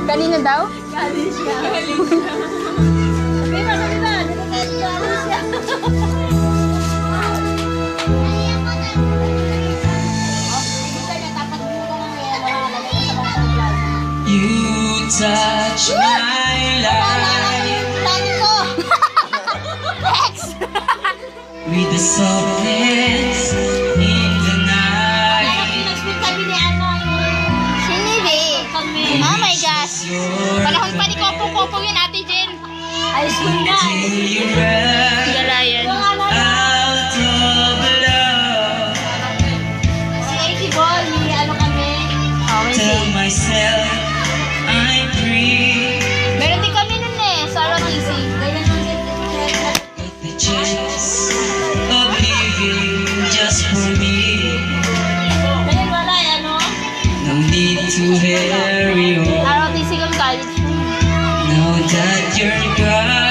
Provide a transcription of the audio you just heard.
Kanino daw? Galing siya. Sabi ba? Galing siya. You touch my life with the softness in the night. Sinibi. Oh my gosh. Panahon pa ni Kopo-Kopo yun, Ate Jen. High school na. Till you run Galayan. out of love. Si AC Ball, may ano kami. Oh, may Tell see. myself I'm free. Meron din kami nun eh, sa ROTC. Ganyan ang set. With the chance of living just for me. Ganyan wala ano. No need to hurry on. ROTC kami college. Now that you're gone.